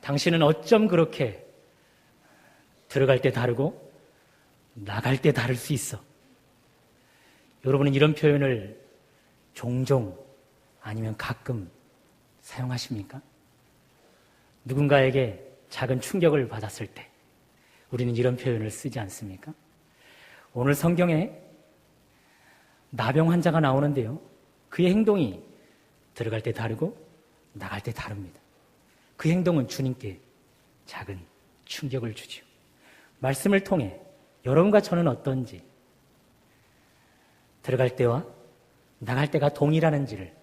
당신은 어쩜 그렇게 들어갈 때 다르고 나갈 때 다를 수 있어? 여러분은 이런 표현을 종종 아니면 가끔 사용하십니까? 누군가에게 작은 충격을 받았을 때 우리는 이런 표현을 쓰지 않습니까? 오늘 성경에 나병 환자가 나오는데요. 그의 행동이 들어갈 때 다르고 나갈 때 다릅니다. 그 행동은 주님께 작은 충격을 주지요. 말씀을 통해 여러분과 저는 어떤지, 들어갈 때와 나갈 때가 동일하는지를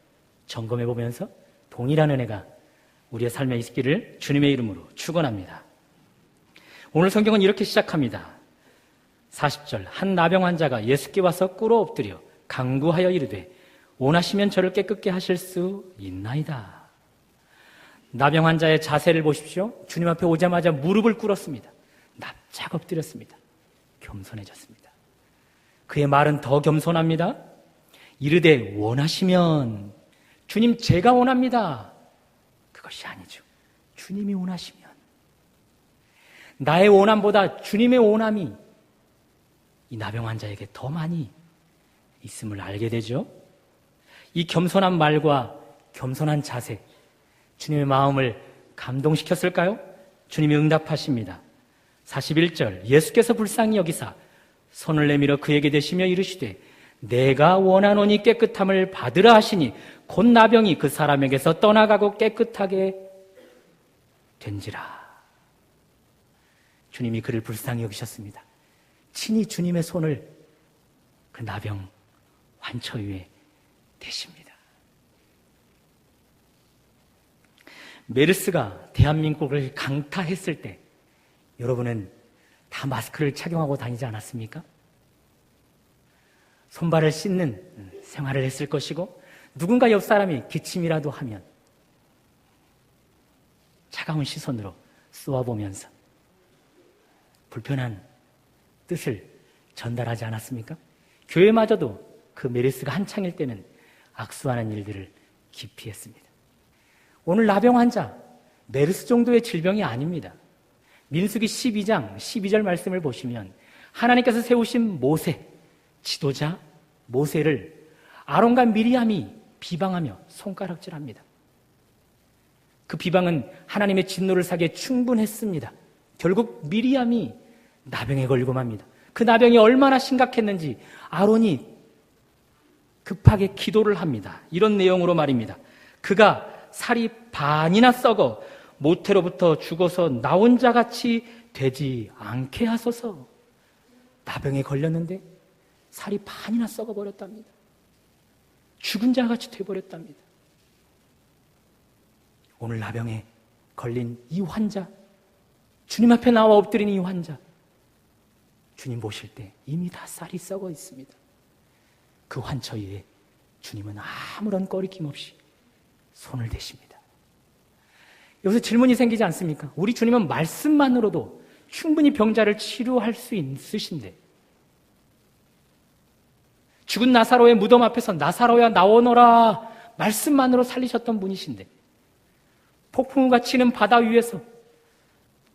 점검해 보면서 동일한 은혜가 우리의 삶에 있기를 주님의 이름으로 축원합니다. 오늘 성경은 이렇게 시작합니다. 40절, 한 나병 환자가 예수께 와서 꿇어 엎드려 간구하여 이르되 원하시면 저를 깨끗게 하실 수 있나이다. 나병 환자의 자세를 보십시오. 주님 앞에 오자마자 무릎을 꿇었습니다. 납작 엎드렸습니다. 겸손해졌습니다. 그의 말은 더 겸손합니다. 이르되 원하시면, 주님 제가 원합니다. 그것이 아니죠. 주님이 원하시면. 나의 원함보다 주님의 원함이 이 나병 환자에게 더 많이 있음을 알게 되죠. 이 겸손한 말과 겸손한 자세, 주님의 마음을 감동시켰을까요? 주님이 응답하십니다. 41절, 예수께서 불쌍히 여기사 손을 내밀어 그에게 대시며 이르시되 내가 원하노니 깨끗함을 받으라 하시니 곧 나병이 그 사람에게서 떠나가고 깨끗하게 된지라. 주님이 그를 불쌍히 여기셨습니다. 친히 주님의 손을 그 나병 환처 위에 대십니다. 메르스가 대한민국을 강타했을 때 여러분은 다 마스크를 착용하고 다니지 않았습니까? 손발을 씻는 생활을 했을 것이고 누군가 옆 사람이 기침이라도 하면 차가운 시선으로 쏘아보면서 불편한 뜻을 전달하지 않았습니까? 교회마저도 그 메르스가 한창일 때는 악수하는 일들을 기피 했습니다. 오늘 나병 환자, 메르스 정도의 질병이 아닙니다. 민수기 12장 12절 말씀을 보시면 하나님께서 세우신 모세, 지도자 모세를 아론과 미리암이 비방하며 손가락질합니다. 그 비방은 하나님의 진노를 사기에 충분했습니다. 결국 미리암이 나병에 걸리고 맙니다. 그 나병이 얼마나 심각했는지 아론이 급하게 기도를 합니다. 이런 내용으로 말입니다. 그가 살이 반이나 썩어 모태로부터 죽어서 나 혼자 같이 되지 않게 하소서. 나병에 걸렸는데 살이 반이나 썩어버렸답니다. 죽은 자같이 돼버렸답니다. 오늘 나병에 걸린 이 환자, 주님 앞에 나와 엎드린 이 환자, 주님 보실 때 이미 다 쌀이 썩어 있습니다. 그 환처 위에 주님은 아무런 꺼리낌 없이 손을 대십니다. 여기서 질문이 생기지 않습니까? 우리 주님은 말씀만으로도 충분히 병자를 치료할 수 있으신데 죽은 나사로의 무덤 앞에서 나사로야 나오너라 말씀만으로 살리셨던 분이신데 폭풍우가 치는 바다 위에서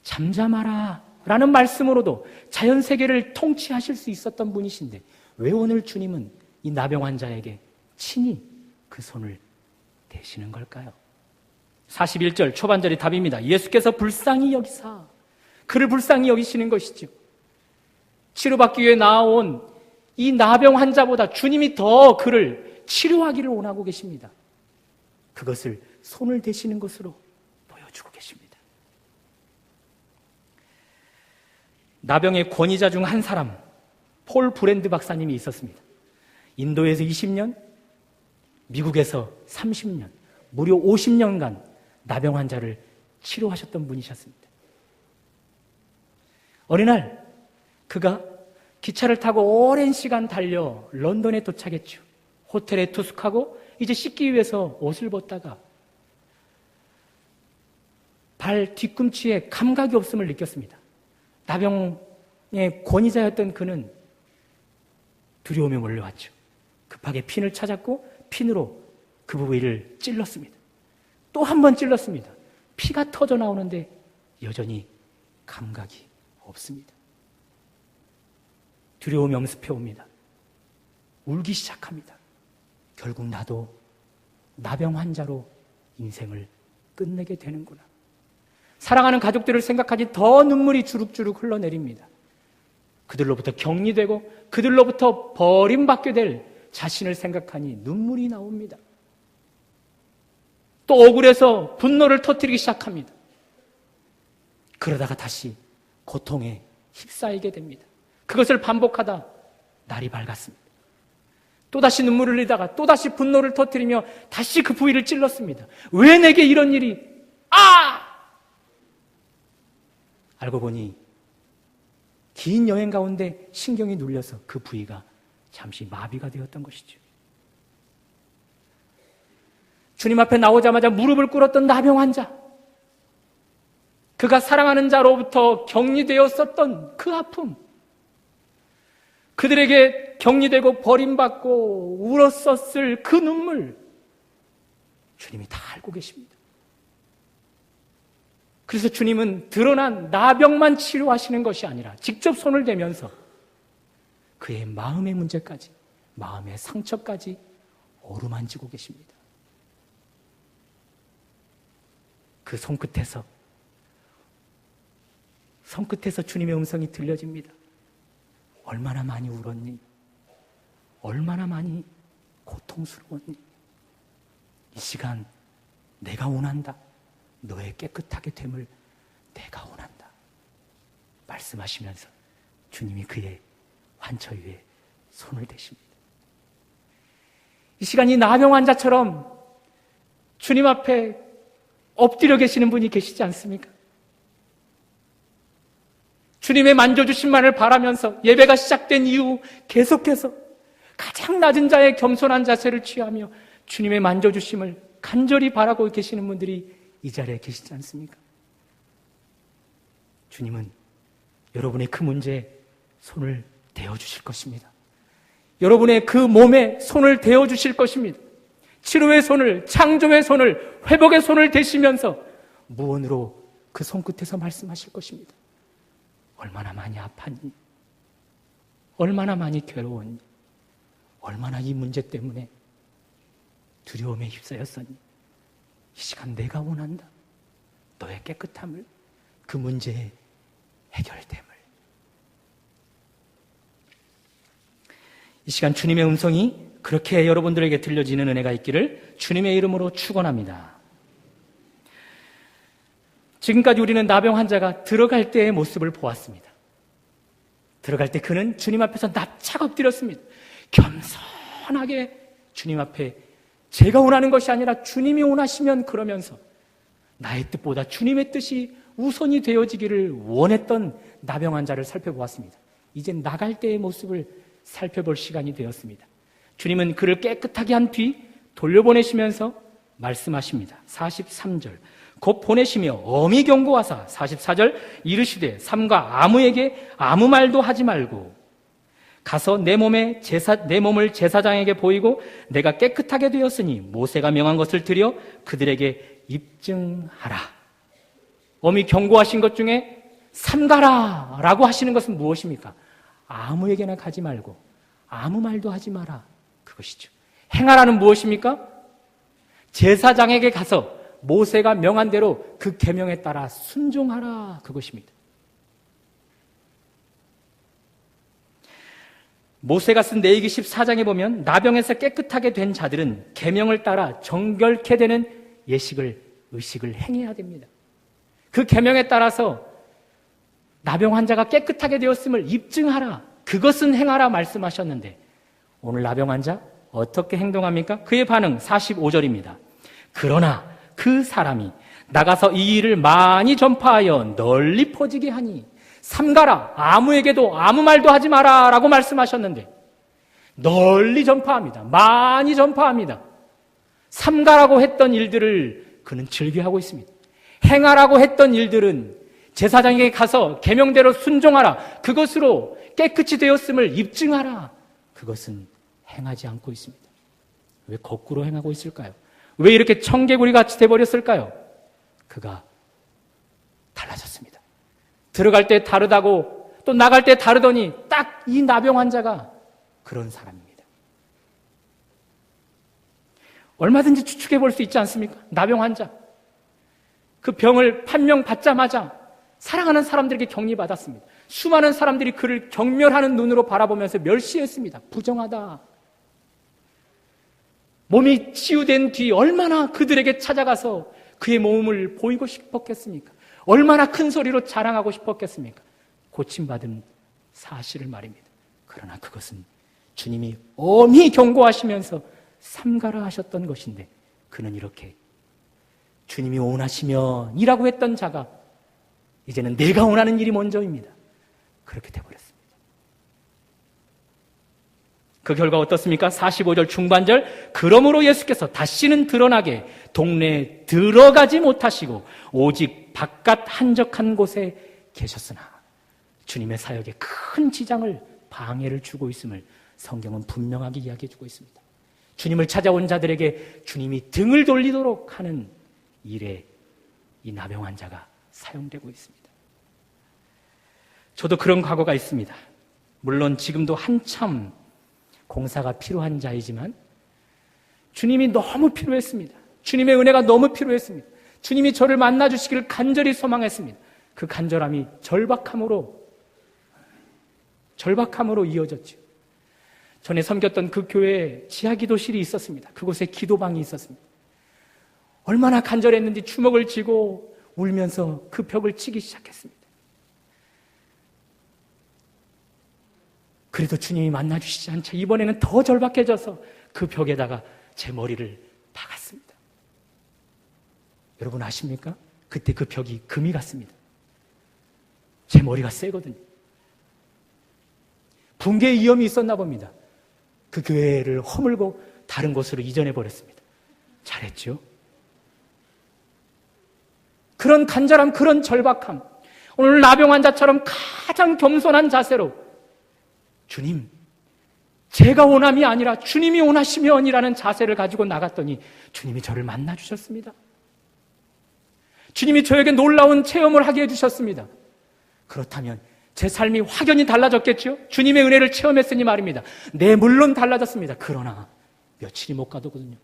잠잠하라 라는 말씀으로도 자연세계를 통치하실 수 있었던 분이신데 왜 오늘 주님은 이 나병 환자에게 친히 그 손을 대시는 걸까요? 41절 초반절이 답입니다. 예수께서 불쌍히 여기사, 그를 불쌍히 여기시는 것이죠. 치료받기 위해 나온 이 나병 환자보다 주님이 더 그를 치료하기를 원하고 계십니다. 그것을 손을 대시는 것으로 보여주고 계십니다. 나병의 권위자 중 한 사람, 폴 브랜드 박사님이 있었습니다. 인도에서 20년, 미국에서 30년, 무려 50년간 나병 환자를 치료하셨던 분이셨습니다. 어느 날 그가 기차를 타고 오랜 시간 달려 런던에 도착했죠. 호텔에 투숙하고 이제 씻기 위해서 옷을 벗다가 발 뒤꿈치에 감각이 없음을 느꼈습니다. 나병의 권위자였던 그는 두려움에 몰려왔죠. 급하게 핀을 찾았고 핀으로 그 부위를 찔렀습니다. 또 한 번 찔렀습니다. 피가 터져 나오는데 여전히 감각이 없습니다. 두려움 엄습해 옵니다. 울기 시작합니다. 결국 나도 나병 환자로 인생을 끝내게 되는구나. 사랑하는 가족들을 생각하니 더 눈물이 주룩주룩 흘러내립니다. 그들로부터 격리되고 그들로부터 버림받게 될 자신을 생각하니 눈물이 나옵니다. 또 억울해서 분노를 터뜨리기 시작합니다. 그러다가 다시 고통에 휩싸이게 됩니다. 그것을 반복하다 날이 밝았습니다. 또다시 눈물을 흘리다가 또다시 분노를 터뜨리며 다시 그 부위를 찔렀습니다. 왜 내게 이런 일이? 알고 보니 긴 여행 가운데 신경이 눌려서 그 부위가 잠시 마비가 되었던 것이죠. 주님 앞에 나오자마자 무릎을 꿇었던 나병 환자, 그가 사랑하는 자로부터 격리되었었던 그 아픔, 그들에게 격리되고 버림받고 울었었을 그 눈물, 주님이 다 알고 계십니다. 그래서 주님은 드러난 나병만 치료하시는 것이 아니라 직접 손을 대면서 그의 마음의 문제까지, 마음의 상처까지 어루만지고 계십니다. 그 손끝에서 주님의 음성이 들려집니다. 얼마나 많이 울었니? 얼마나 많이 고통스러웠니? 이 시간 내가 원한다. 너의 깨끗하게 됨을 내가 원한다. 말씀하시면서 주님이 그의 환처 위에 손을 대십니다. 이 시간 이 나병 환자처럼 주님 앞에 엎드려 계시는 분이 계시지 않습니까? 주님의 만져주심만을 바라면서 예배가 시작된 이후 계속해서 가장 낮은 자의 겸손한 자세를 취하며 주님의 만져주심을 간절히 바라고 계시는 분들이 이 자리에 계시지 않습니까? 주님은 여러분의 그 문제에 손을 대어주실 것입니다. 여러분의 그 몸에 손을 대어주실 것입니다. 치료의 손을, 창조의 손을, 회복의 손을 대시면서 무언으로 그 손끝에서 말씀하실 것입니다. 얼마나 많이 아팠니? 얼마나 많이 괴로웠니? 얼마나 이 문제 때문에 두려움에 휩싸였었니? 이 시간 내가 원한다. 너의 깨끗함을, 그 문제의 해결됨을. 이 시간 주님의 음성이 그렇게 여러분들에게 들려지는 은혜가 있기를 주님의 이름으로 축원합니다. 지금까지 우리는 나병 환자가 들어갈 때의 모습을 보았습니다. 들어갈 때 그는 주님 앞에서 납작 엎드렸습니다. 겸손하게 주님 앞에 제가 원하는 것이 아니라 주님이 원하시면 그러면서 나의 뜻보다 주님의 뜻이 우선이 되어지기를 원했던 나병 환자를 살펴보았습니다. 이제 나갈 때의 모습을 살펴볼 시간이 되었습니다. 주님은 그를 깨끗하게 한 뒤 돌려보내시면서 말씀하십니다. 43절 곧 보내시며 엄히 경고하사 44절 이르시되 삼가 아무에게 아무 말도 하지 말고 가서 내 몸을 제사장에게 보이고 내가 깨끗하게 되었으니 모세가 명한 것을 드려 그들에게 입증하라. 엄히 경고하신 것 중에 삼가라 라고 하시는 것은 무엇입니까? 아무에게나 가지 말고 아무 말도 하지 마라. 그것이죠. 행하라는 무엇입니까? 제사장에게 가서 모세가 명한 대로 그 계명에 따라 순종하라. 그것입니다. 모세가 쓴 레위기 14장에 보면 나병에서 깨끗하게 된 자들은 계명을 따라 정결케 되는 의식을 행해야 됩니다. 그 계명에 따라서 나병 환자가 깨끗하게 되었음을 입증하라. 그것은 행하라 말씀하셨는데 오늘 나병 환자 어떻게 행동합니까? 그의 반응 45절입니다. 그러나 그 사람이 나가서 이 일을 많이 전파하여 널리 퍼지게 하니 삼가라. 아무에게도 아무 말도 하지 마라 라고 말씀하셨는데 널리 전파합니다. 많이 전파합니다. 삼가라고 했던 일들을 그는 즐겨하고 있습니다. 행하라고 했던 일들은 제사장에게 가서 계명대로 순종하라. 그것으로 깨끗이 되었음을 입증하라. 그것은 행하지 않고 있습니다. 왜 거꾸로 행하고 있을까요? 왜 이렇게 청개구리 같이 돼버렸을까요? 그가 달라졌습니다. 들어갈 때 다르다고 또 나갈 때 다르더니 딱 이 나병 환자가 그런 사람입니다. 얼마든지 추측해 볼 수 있지 않습니까? 나병 환자. 그 병을 판명받자마자 사랑하는 사람들에게 격리받았습니다. 수많은 사람들이 그를 경멸하는 눈으로 바라보면서 멸시했습니다. 부정하다. 몸이 치유된 뒤 얼마나 그들에게 찾아가서 그의 몸을 보이고 싶었겠습니까? 얼마나 큰 소리로 자랑하고 싶었겠습니까? 고침받은 사실을 말입니다. 그러나 그것은 주님이 엄히 경고하시면서 삼가라 하셨던 것인데 그는 이렇게 주님이 원하시면 이라고 했던 자가 이제는 내가 원하는 일이 먼저입니다. 그렇게 돼버렸습니다. 그 결과 어떻습니까? 45절 중반절, 그러므로 예수께서 다시는 드러나게 동네에 들어가지 못하시고 오직 바깥 한적한 곳에 계셨으나 주님의 사역에 큰 지장을, 방해를 주고 있음을 성경은 분명하게 이야기해 주고 있습니다. 주님을 찾아온 자들에게 주님이 등을 돌리도록 하는 일에 이 나병 환자가 사용되고 있습니다. 저도 그런 과거가 있습니다. 물론 지금도 한참 공사가 필요한 자이지만 주님이 너무 필요했습니다. 주님의 은혜가 너무 필요했습니다. 주님이 저를 만나주시기를 간절히 소망했습니다. 그 간절함이 절박함으로 이어졌죠. 전에 섬겼던 그 교회에 지하기도실이 있었습니다. 그곳에 기도방이 있었습니다. 얼마나 간절했는지 주먹을 쥐고 울면서 그 벽을 치기 시작했습니다. 그래도 주님이 만나주시지 않자 이번에는 더 절박해져서 그 벽에다가 제 머리를 박았습니다. 여러분 아십니까? 그때 그 벽이 금이 갔습니다. 제 머리가 세거든요. 붕괴 위험이 있었나 봅니다. 그 교회를 허물고 다른 곳으로 이전해 버렸습니다. 잘했죠? 그런 간절함, 그런 절박함, 오늘 나병 환자처럼 가장 겸손한 자세로 주님, 제가 원함이 아니라 주님이 원하시면이라는 자세를 가지고 나갔더니 주님이 저를 만나주셨습니다. 주님이 저에게 놀라운 체험을 하게 해주셨습니다. 그렇다면 제 삶이 확연히 달라졌겠죠? 주님의 은혜를 체험했으니 말입니다. 네, 물론 달라졌습니다. 그러나 며칠이 못 가더군요.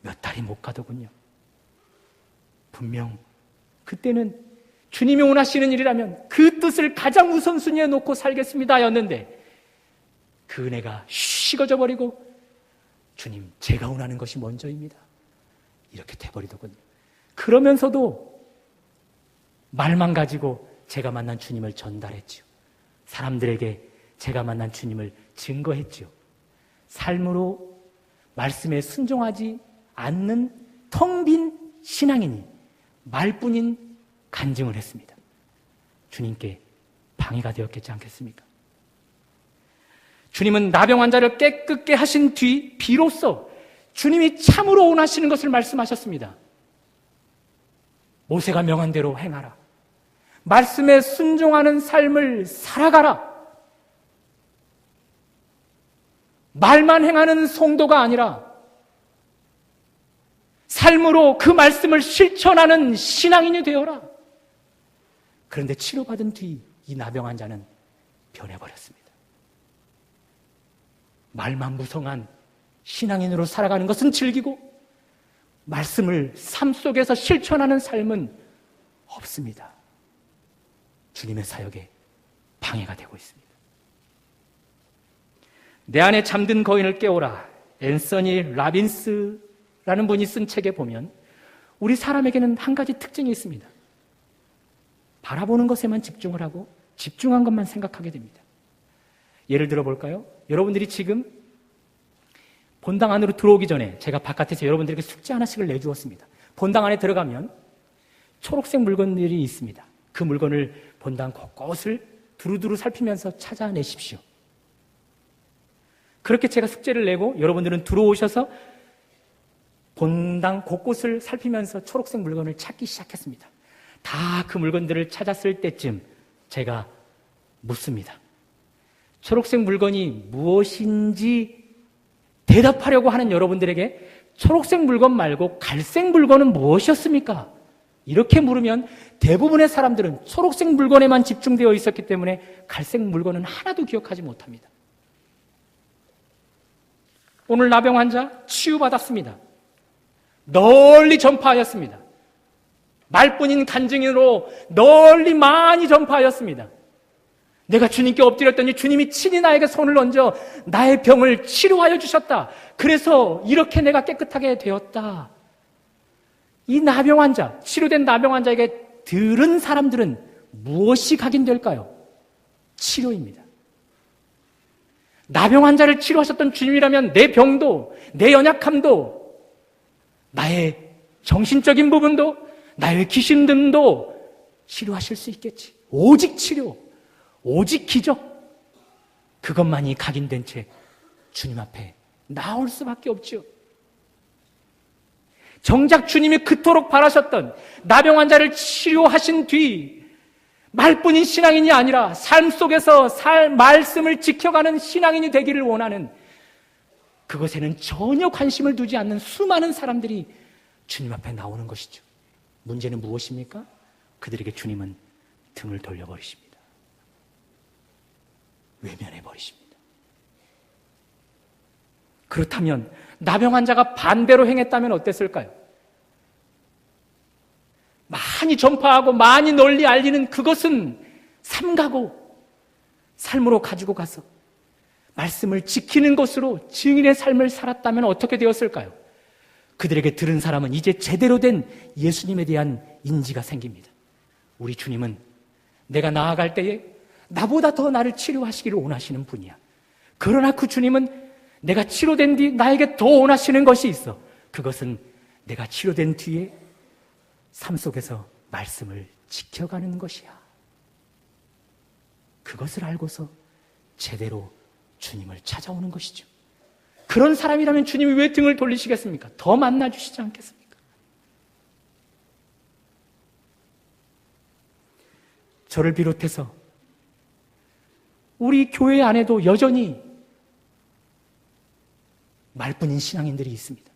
몇 달이 못 가더군요. 분명 그때는 주님이 원하시는 일이라면 그 뜻을 가장 우선순위에 놓고 살겠습니다 였는데 그 은혜가 식어져 버리고 주님, 제가 원하는 것이 먼저입니다. 이렇게 돼버리더군요. 그러면서도 말만 가지고 제가 만난 주님을 전달했죠. 사람들에게 제가 만난 주님을 증거했죠. 삶으로 말씀에 순종하지 않는 텅 빈 신앙인이 말뿐인 간증을 했습니다. 주님께 방해가 되었겠지 않겠습니까? 주님은 나병 환자를 깨끗게 하신 뒤 비로소 주님이 참으로 원하시는 것을 말씀하셨습니다. 모세가 명한 대로 행하라. 말씀에 순종하는 삶을 살아가라. 말만 행하는 성도가 아니라 삶으로 그 말씀을 실천하는 신앙인이 되어라. 그런데 치료받은 뒤 이 나병 환자는 변해버렸습니다. 말만 무성한 신앙인으로 살아가는 것은 즐기고 말씀을 삶 속에서 실천하는 삶은 없습니다. 주님의 사역에 방해가 되고 있습니다. 내 안에 잠든 거인을 깨워라. 앤서니 라빈스라는 분이 쓴 책에 보면 우리 사람에게는 한 가지 특징이 있습니다. 바라보는 것에만 집중을 하고 집중한 것만 생각하게 됩니다. 예를 들어 볼까요? 여러분들이 지금 본당 안으로 들어오기 전에 제가 바깥에서 여러분들에게 숙제 하나씩을 내주었습니다. 본당 안에 들어가면 초록색 물건들이 있습니다. 그 물건을 본당 곳곳을 두루두루 살피면서 찾아내십시오. 그렇게 제가 숙제를 내고 여러분들은 들어오셔서 본당 곳곳을 살피면서 초록색 물건을 찾기 시작했습니다. 다 그 물건들을 찾았을 때쯤 제가 묻습니다. 초록색 물건이 무엇인지 대답하려고 하는 여러분들에게 초록색 물건 말고 갈색 물건은 무엇이었습니까? 이렇게 물으면 대부분의 사람들은 초록색 물건에만 집중되어 있었기 때문에 갈색 물건은 하나도 기억하지 못합니다. 오늘 나병 환자 치유받았습니다. 널리 전파하였습니다. 말뿐인 간증인으로 널리 많이 전파하였습니다. 내가 주님께 엎드렸더니 주님이 친히 나에게 손을 얹어 나의 병을 치료하여 주셨다. 그래서 이렇게 내가 깨끗하게 되었다. 이 나병 환자, 치료된 나병 환자에게 들은 사람들은 무엇이 각인될까요? 치료입니다. 나병 환자를 치료하셨던 주님이라면 내 병도, 내 연약함도, 나의 정신적인 부분도, 나의 귀신됨도 치료하실 수 있겠지. 오직 치료, 오직 기적, 그것만이 각인된 채 주님 앞에 나올 수밖에 없지요. 정작 주님이 그토록 바라셨던 나병 환자를 치료하신 뒤 말뿐인 신앙인이 아니라 삶 속에서 말씀을 지켜가는 신앙인이 되기를 원하는, 그것에는 전혀 관심을 두지 않는 수많은 사람들이 주님 앞에 나오는 것이죠. 문제는 무엇입니까? 그들에게 주님은 등을 돌려버리십니다. 외면해버리십니다. 그렇다면 나병 환자가 반대로 행했다면 어땠을까요? 많이 전파하고 많이 널리 알리는 그것은 삼가고 삶으로 가지고 가서 말씀을 지키는 것으로 증인의 삶을 살았다면 어떻게 되었을까요? 그들에게 들은 사람은 이제 제대로 된 예수님에 대한 인지가 생깁니다. 우리 주님은 내가 나아갈 때에 나보다 더 나를 치료하시기를 원하시는 분이야. 그러나 그 주님은 내가 치료된 뒤 나에게 더 원하시는 것이 있어. 그것은 내가 치료된 뒤에 삶 속에서 말씀을 지켜가는 것이야. 그것을 알고서 제대로 주님을 찾아오는 것이죠. 그런 사람이라면 주님이 왜 등을 돌리시겠습니까? 더 만나주시지 않겠습니까? 저를 비롯해서 우리 교회 안에도 여전히 말뿐인 신앙인들이 있습니다.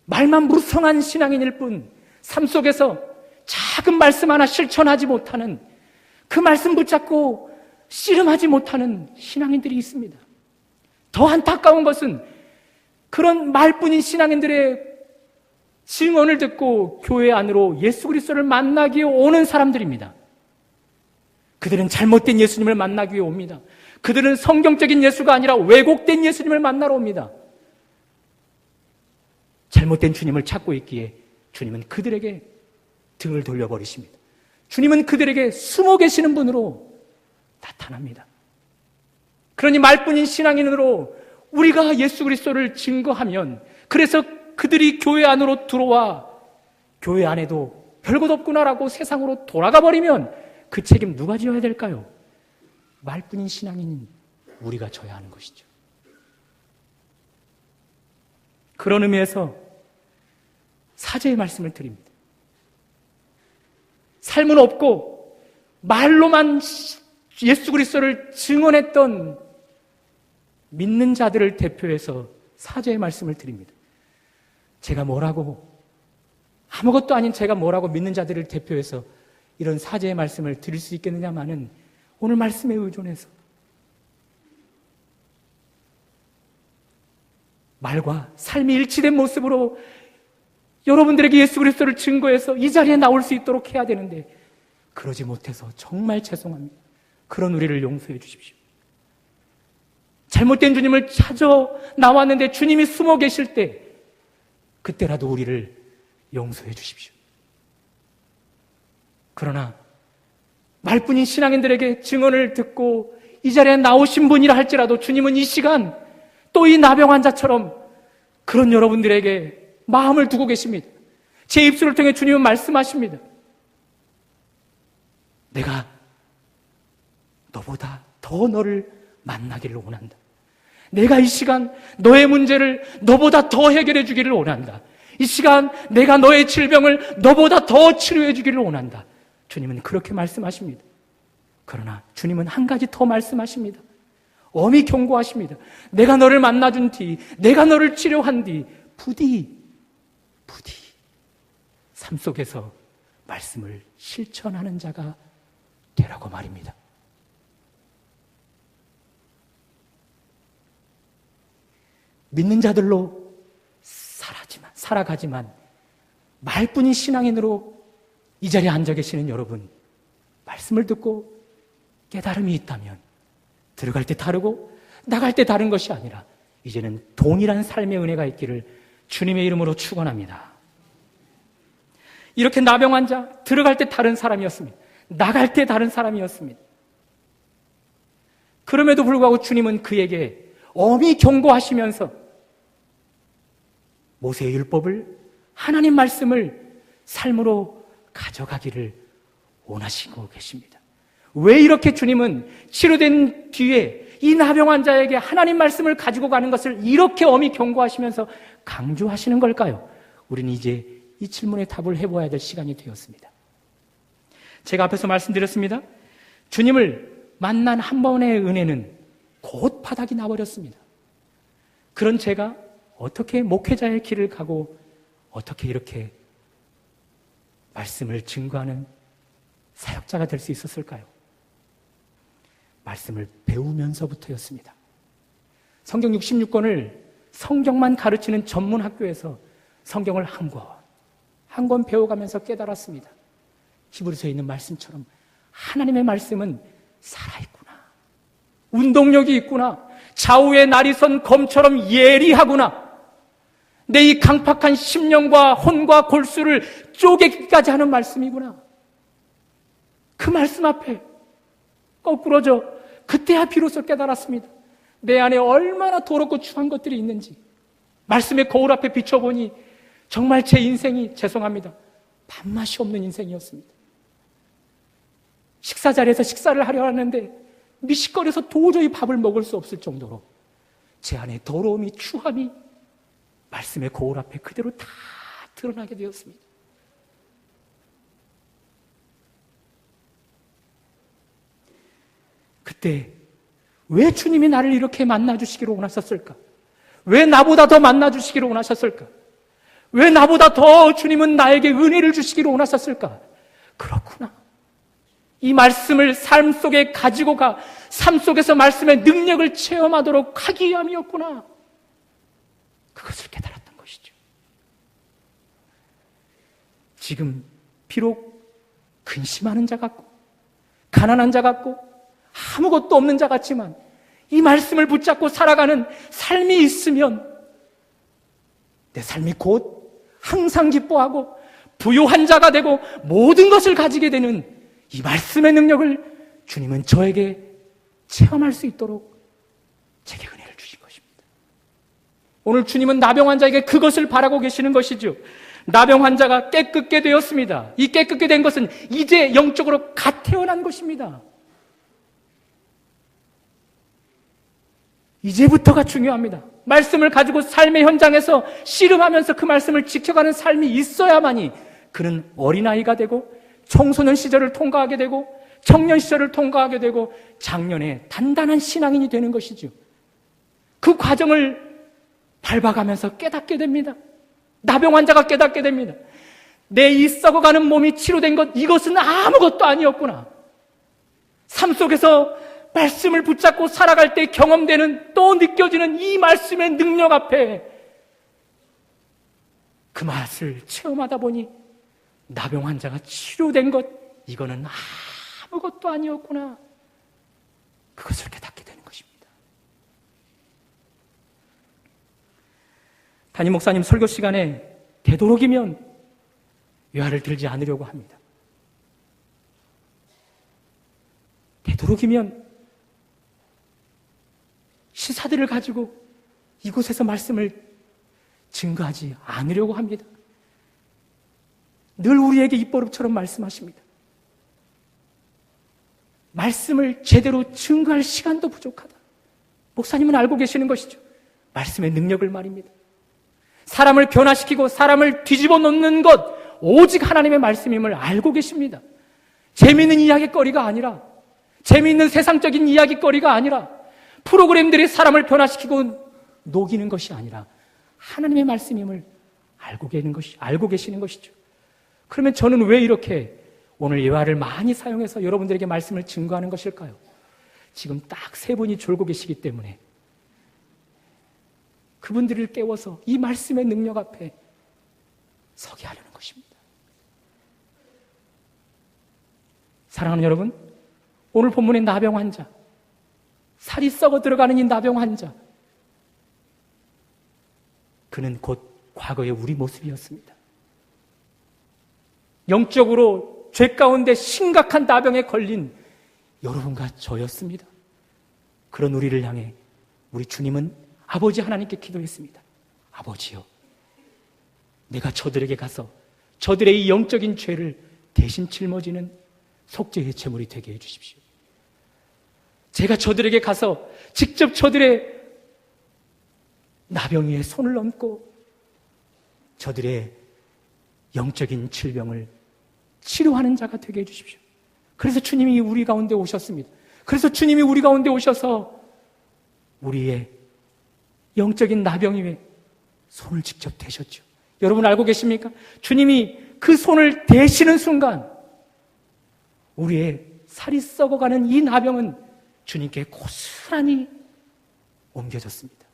말만 무성한 신앙인일 뿐 삶 속에서 작은 말씀 하나 실천하지 못하는, 그 말씀 붙잡고 씨름하지 못하는 신앙인들이 있습니다. 더 안타까운 것은 그런 말뿐인 신앙인들의 증언을 듣고 교회 안으로 예수 그리스도를 만나기 위해 오는 사람들입니다. 그들은 잘못된 예수님을 만나기 위해 옵니다. 그들은 성경적인 예수가 아니라 왜곡된 예수님을 만나러 옵니다. 잘못된 주님을 찾고 있기에 주님은 그들에게 등을 돌려버리십니다. 주님은 그들에게 숨어 계시는 분으로 나타납니다. 그러니 말뿐인 신앙인으로 우리가 예수 그리스도를 증거하면, 그래서 그들이 교회 안으로 들어와 교회 안에도 별것 없구나라고 세상으로 돌아가 버리면 그 책임 누가 져야 될까요? 말뿐인 신앙인 우리가 져야 하는 것이죠. 그런 의미에서 사죄의 말씀을 드립니다. 삶은 없고 말로만 예수 그리스도를 증언했던 믿는 자들을 대표해서 사죄의 말씀을 드립니다. 제가 뭐라고, 아무것도 아닌 제가 뭐라고 믿는 자들을 대표해서 이런 사죄의 말씀을 드릴 수 있겠느냐마는 오늘 말씀에 의존해서 말과 삶이 일치된 모습으로 여러분들에게 예수 그리스도를 증거해서 이 자리에 나올 수 있도록 해야 되는데, 그러지 못해서 정말 죄송합니다. 그런 우리를 용서해 주십시오. 잘못된 주님을 찾아 나왔는데 주님이 숨어 계실 때, 그때라도 우리를 용서해 주십시오. 그러나 말뿐인 신앙인들에게 증언을 듣고 이 자리에 나오신 분이라 할지라도 주님은 이 시간 또 이 나병 환자처럼 그런 여러분들에게 마음을 두고 계십니다. 제 입술을 통해 주님은 말씀하십니다. 내가 너보다 더 너를 만나기를 원한다. 내가 이 시간 너의 문제를 너보다 더 해결해 주기를 원한다. 이 시간 내가 너의 질병을 너보다 더 치료해 주기를 원한다. 주님은 그렇게 말씀하십니다. 그러나 주님은 한 가지 더 말씀하십니다. 엄히 경고하십니다. 내가 너를 만나준 뒤, 내가 너를 치료한 뒤 부디 부디 삶 속에서 말씀을 실천하는 자가 되라고 말입니다. 믿는 자들로 살아가지만 말뿐인 신앙인으로 이 자리에 앉아 계시는 여러분, 말씀을 듣고 깨달음이 있다면 들어갈 때 다르고 나갈 때 다른 것이 아니라 이제는 동일한 삶의 은혜가 있기를 주님의 이름으로 축원합니다. 이렇게 나병 환자, 들어갈 때 다른 사람이었습니다. 나갈 때 다른 사람이었습니다. 그럼에도 불구하고 주님은 그에게 엄히 경고하시면서 모세의 율법을, 하나님 말씀을 삶으로 가져가기를 원하시고 계십니다. 왜 이렇게 주님은 치료된 뒤에 이 나병 환자에게 하나님 말씀을 가지고 가는 것을 이렇게 엄히 경고하시면서 강조하시는 걸까요? 우리는 이제 이 질문에 답을 해봐야 될 시간이 되었습니다. 제가 앞에서 말씀드렸습니다. 주님을 만난 한 번의 은혜는 곧 바닥이 나버렸습니다. 그런 제가 어떻게 목회자의 길을 가고 어떻게 이렇게 말씀을 증거하는 사역자가 될 수 있었을까요? 말씀을 배우면서부터였습니다. 성경 66권을 성경만 가르치는 전문 학교에서 성경을 한 권 배워가면서 깨달았습니다. 히브리서에 있는 말씀처럼 하나님의 말씀은 살아있구나. 운동력이 있구나. 좌우의 날이 선 검처럼 예리하구나. 내 이 강팍한 심령과 혼과 골수를 쪼개기까지 하는 말씀이구나. 그 말씀 앞에 거꾸로져 그때야 비로소 깨달았습니다. 내 안에 얼마나 더럽고 추한 것들이 있는지. 말씀의 거울 앞에 비춰보니 정말 제 인생이, 죄송합니다, 밥맛이 없는 인생이었습니다. 식사 자리에서 식사를 하려 하는데 미식거려서 도저히 밥을 먹을 수 없을 정도로 제 안에 더러움이, 추함이 말씀의 거울 앞에 그대로 다 드러나게 되었습니다. 그때 왜 주님이 나를 이렇게 만나주시기로 원하셨을까? 왜 나보다 더 만나주시기로 원하셨을까? 왜 나보다 더 주님은 나에게 은혜를 주시기로 원하셨을까? 그렇구나. 이 말씀을 삶 속에 가지고 가 삶 속에서 말씀의 능력을 체험하도록 하기 위함이었구나. 그것을 깨달았던 것이죠. 지금 비록 근심하는 자 같고 가난한 자 같고 아무것도 없는 자 같지만 이 말씀을 붙잡고 살아가는 삶이 있으면 내 삶이 곧 항상 기뻐하고 부유한 자가 되고 모든 것을 가지게 되는 이 말씀의 능력을 주님은 저에게 체험할 수 있도록 제게 은혜를 주신 것입니다. 오늘 주님은 나병 환자에게 그것을 바라고 계시는 것이죠. 나병 환자가 깨끗게 되었습니다. 이 깨끗게 된 것은 이제 영적으로 갓 태어난 것입니다. 이제부터가 중요합니다. 말씀을 가지고 삶의 현장에서 씨름하면서 그 말씀을 지켜가는 삶이 있어야만이 그는 어린아이가 되고 청소년 시절을 통과하게 되고 청년 시절을 통과하게 되고 장년에 단단한 신앙인이 되는 것이죠. 그 과정을 밟아가면서 깨닫게 됩니다. 나병 환자가 깨닫게 됩니다. 내 이 썩어가는 몸이 치료된 것, 이것은 아무것도 아니었구나. 삶 속에서 말씀을 붙잡고 살아갈 때 경험되는, 또 느껴지는 이 말씀의 능력 앞에 그 맛을 체험하다 보니 나병 환자가 치료된 것, 이거는 아무것도 아니었구나. 그것을 깨닫게 되는 것입니다. 담임 목사님 설교 시간에 되도록이면 외화를 들지 않으려고 합니다. 되도록이면 시사들을 가지고 이곳에서 말씀을 증거하지 않으려고 합니다. 늘 우리에게 입버릇처럼 말씀하십니다. 말씀을 제대로 증거할 시간도 부족하다. 목사님은 알고 계시는 것이죠. 말씀의 능력을 말입니다. 사람을 변화시키고 사람을 뒤집어 놓는 것, 오직 하나님의 말씀임을 알고 계십니다. 재미있는 이야기거리가 아니라, 재미있는 세상적인 이야기거리가 아니라, 프로그램들이 사람을 변화시키고 녹이는 것이 아니라 하나님의 말씀임을 알고 계시는 것이죠. 그러면 저는 왜 이렇게 오늘 예화를 많이 사용해서 여러분들에게 말씀을 증거하는 것일까요? 지금 딱 3분이 졸고 계시기 때문에 그분들을 깨워서 이 말씀의 능력 앞에 서게 하려는 것입니다. 사랑하는 여러분, 오늘 본문의 나병 환자, 살이 썩어 들어가는 이 나병 환자, 그는 곧 과거의 우리 모습이었습니다. 영적으로 죄 가운데 심각한 나병에 걸린 여러분과 저였습니다. 그런 우리를 향해 우리 주님은 아버지 하나님께 기도했습니다. 아버지요, 내가 저들에게 가서 저들의 이 영적인 죄를 대신 짊어지는 속죄의 제물이 되게 해주십시오. 제가 저들에게 가서 직접 저들의 나병 위에 손을 얹고 저들의 영적인 질병을 치료하는 자가 되게 해주십시오. 그래서 주님이 우리 가운데 오셨습니다. 그래서 주님이 우리 가운데 오셔서 우리의 영적인 나병 위에 손을 직접 대셨죠. 여러분 알고 계십니까? 주님이 그 손을 대시는 순간 우리의 살이 썩어가는 이 나병은 주님께 고스란히 옮겨졌습니다.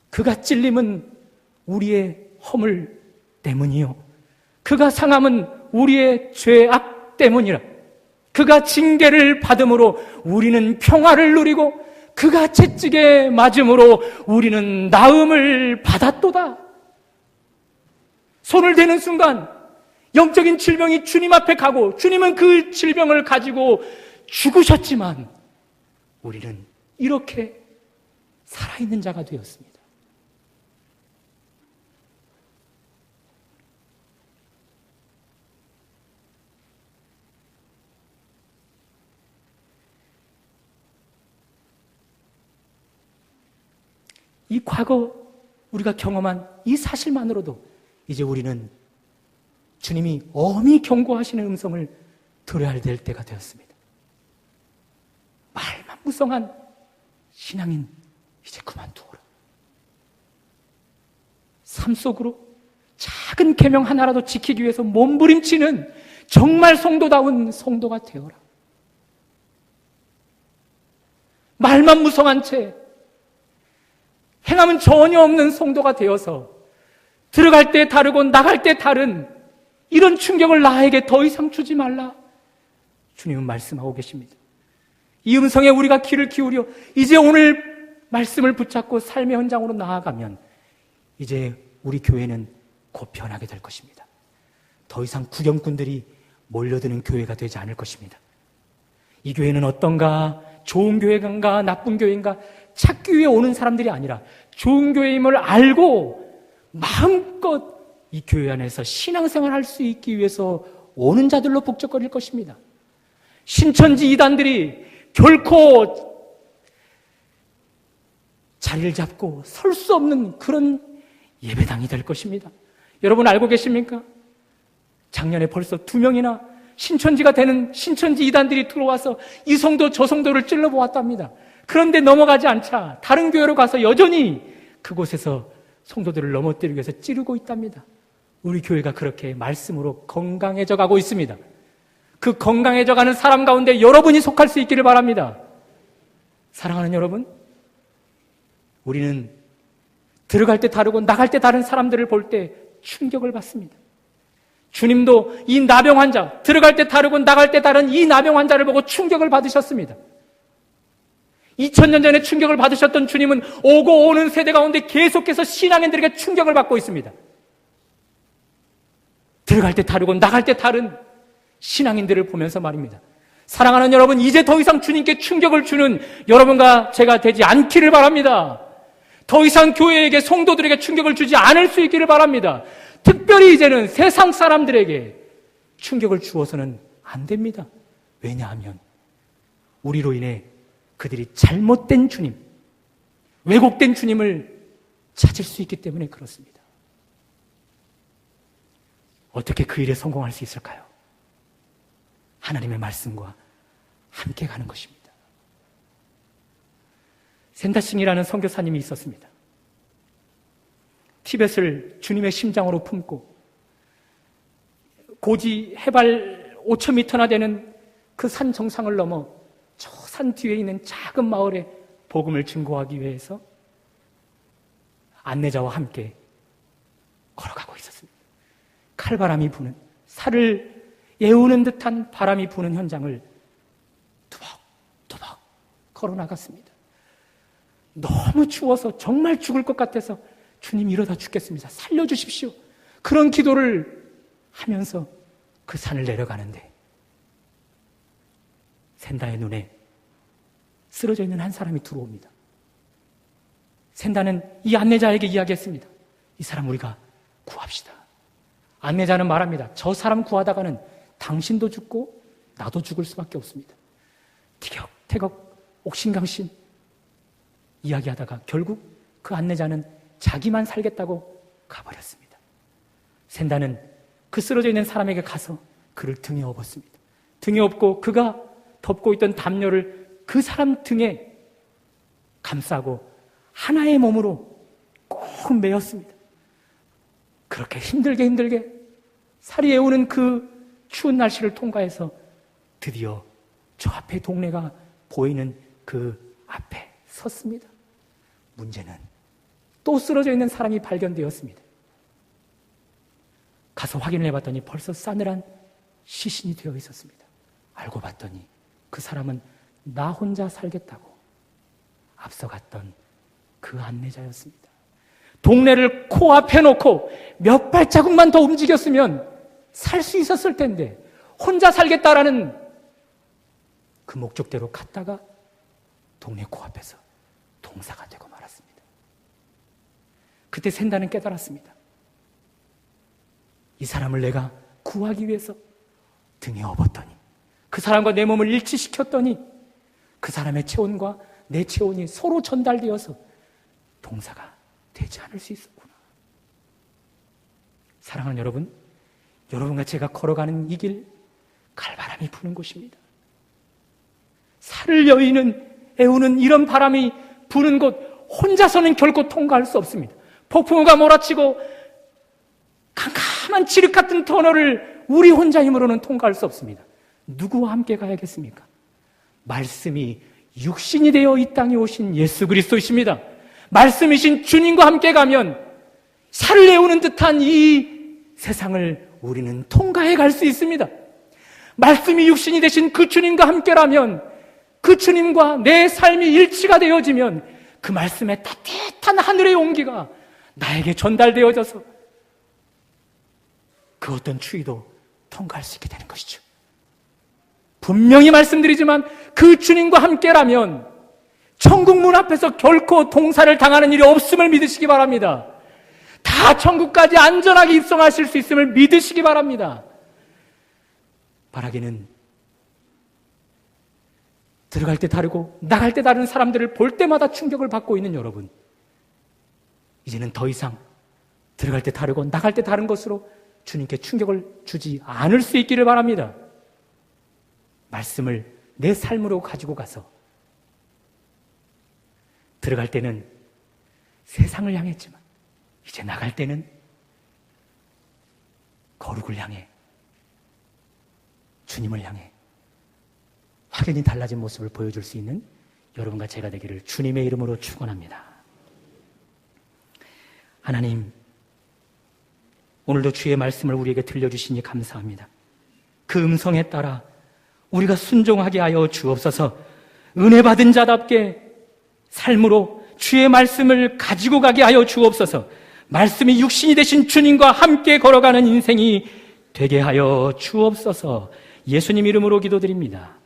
그가 찔림은 우리의 허물 때문이요, 그가 상함은 우리의 죄악 때문이라. 그가 징계를 받음으로 우리는 평화를 누리고 그가 채찍에 맞음으로 우리는 나음을 받았도다. 손을 대는 순간 영적인 질병이 주님 앞에 가고 주님은 그 질병을 가지고 죽으셨지만 우리는 이렇게 살아있는 자가 되었습니다. 이 과거 우리가 경험한 이 사실만으로도 이제 우리는 주님이 엄히 경고하시는 음성을 들어야 될 때가 되었습니다. 말만 무성한 신앙인 이제 그만두어라. 삶 속으로 작은 계명 하나라도 지키기 위해서 몸부림치는 정말 성도다운 성도가 되어라. 말만 무성한 채 행함은 전혀 없는 성도가 되어서 들어갈 때 다르고 나갈 때 다른 이런 충격을 나에게 더 이상 주지 말라. 주님은 말씀하고 계십니다. 이 음성에 우리가 귀를 기울여 이제 오늘 말씀을 붙잡고 삶의 현장으로 나아가면 이제 우리 교회는 곧 변하게 될 것입니다. 더 이상 구경꾼들이 몰려드는 교회가 되지 않을 것입니다. 이 교회는 어떤가? 좋은 교회인가? 나쁜 교회인가? 찾기 위해 오는 사람들이 아니라 좋은 교회임을 알고 마음껏 이 교회 안에서 신앙생활을 할 수 있기 위해서 오는 자들로 북적거릴 것입니다. 신천지 이단들이 결코 자리를 잡고 설 수 없는 그런 예배당이 될 것입니다. 여러분 알고 계십니까? 작년에 벌써 2명이나 신천지가 되는 신천지 이단들이 들어와서 이 성도 저 성도를 찔러보았답니다. 그런데 넘어가지 않자 다른 교회로 가서 여전히 그곳에서 성도들을 넘어뜨리기 위해서 찌르고 있답니다. 우리 교회가 그렇게 말씀으로 건강해져 가고 있습니다. 그 건강해져 가는 사람 가운데 여러분이 속할 수 있기를 바랍니다. 사랑하는 여러분, 우리는 들어갈 때 다르고 나갈 때 다른 사람들을 볼 때 충격을 받습니다. 주님도 이 나병 환자, 들어갈 때 다르고 나갈 때 다른 이 나병 환자를 보고 충격을 받으셨습니다. 2000년 전에 충격을 받으셨던 주님은 오고 오는 세대 가운데 계속해서 신앙인들에게 충격을 받고 있습니다. 들어갈 때 다르고 나갈 때 다른 신앙인들을 보면서 말입니다. 사랑하는 여러분, 이제 더 이상 주님께 충격을 주는 여러분과 제가 되지 않기를 바랍니다. 더 이상 교회에게, 성도들에게 충격을 주지 않을 수 있기를 바랍니다. 특별히 이제는 세상 사람들에게 충격을 주어서는 안 됩니다. 왜냐하면 우리로 인해 그들이 잘못된 주님, 왜곡된 주님을 찾을 수 있기 때문에 그렇습니다. 어떻게 그 일에 성공할 수 있을까요? 하나님의 말씀과 함께 가는 것입니다. 샌다싱이라는 선교사님이 있었습니다. 티벳을 주님의 심장으로 품고 고지 해발 5,000m나 되는 그 산 정상을 넘어 저 산 뒤에 있는 작은 마을에 복음을 증거하기 위해서 안내자와 함께 걸어가고 있었습니다. 칼바람이 부는, 살을 예우는 듯한 바람이 부는 현장을 두벅두벅 걸어나갔습니다. 너무 추워서 정말 죽을 것 같아서 주님 이러다 죽겠습니다. 살려주십시오. 그런 기도를 하면서 그 산을 내려가는데 샌다의 눈에 쓰러져 있는 한 사람이 들어옵니다. 샌다는 이 안내자에게 이야기했습니다. 이 사람 우리가 구합시다. 안내자는 말합니다. 저 사람 구하다가는 당신도 죽고 나도 죽을 수밖에 없습니다. 티격태격 옥신강신 이야기하다가 결국 그 안내자는 자기만 살겠다고 가버렸습니다. 샌다는 그 쓰러져 있는 사람에게 가서 그를 등에 업었습니다. 등에 업고 그가 덮고 있던 담요를 그 사람 등에 감싸고 하나의 몸으로 꼭 메었습니다. 그렇게 힘들게 살이 애우는 그 추운 날씨를 통과해서 드디어 저 앞에 동네가 보이는 그 앞에 섰습니다. 문제는 또 쓰러져 있는 사람이 발견되었습니다. 가서 확인을 해봤더니 벌써 싸늘한 시신이 되어 있었습니다. 알고 봤더니 그 사람은 나 혼자 살겠다고 앞서갔던 그 안내자였습니다. 동네를 코앞에 놓고 몇 발자국만 더 움직였으면 살 수 있었을 텐데 혼자 살겠다라는 그 목적대로 갔다가 동네 코앞에서 동사가 되고 말았습니다. 그때 샌다는 깨달았습니다. 이 사람을 내가 구하기 위해서 등에 업었더니 그 사람과 내 몸을 일치시켰더니 그 사람의 체온과 내 체온이 서로 전달되어서 동사가 되지 않을 수 있었구나. 사랑하는 여러분, 여러분과 제가 걸어가는 이 길 칼바람이 부는 곳입니다. 살을 애우는 이런 바람이 부는 곳 혼자서는 결코 통과할 수 없습니다. 폭풍우가 몰아치고 캄캄한 칠흑 같은 터널을 우리 혼자 힘으로는 통과할 수 없습니다. 누구와 함께 가야겠습니까? 말씀이 육신이 되어 이 땅에 오신 예수 그리스도이십니다. 말씀이신 주님과 함께 가면 살을 내우는 듯한 이 세상을 우리는 통과해 갈 수 있습니다. 말씀이 육신이 되신 그 주님과 함께라면 그 주님과 내 삶이 일치가 되어지면 그 말씀의 따뜻한 하늘의 온기가 나에게 전달되어져서 그 어떤 추위도 통과할 수 있게 되는 것이죠. 분명히 말씀드리지만 그 주님과 함께라면 천국 문 앞에서 결코 동사를 당하는 일이 없음을 믿으시기 바랍니다. 다 천국까지 안전하게 입성하실 수 있음을 믿으시기 바랍니다. 바라기는 들어갈 때 다르고 나갈 때 다른 사람들을 볼 때마다 충격을 받고 있는 여러분, 이제는 더 이상 들어갈 때 다르고 나갈 때 다른 것으로 주님께 충격을 주지 않을 수 있기를 바랍니다. 말씀을 내 삶으로 가지고 가서 들어갈 때는 세상을 향했지만 이제 나갈 때는 거룩을 향해, 주님을 향해 확연히 달라진 모습을 보여줄 수 있는 여러분과 제가 되기를 주님의 이름으로 축원합니다. 하나님, 오늘도 주의 말씀을 우리에게 들려주시니 감사합니다. 그 음성에 따라 우리가 순종하게 하여 주옵소서. 은혜 받은 자답게 삶으로 주의 말씀을 가지고 가게 하여 주옵소서. 말씀이 육신이 되신 주님과 함께 걸어가는 인생이 되게 하여 주옵소서. 예수님 이름으로 기도드립니다.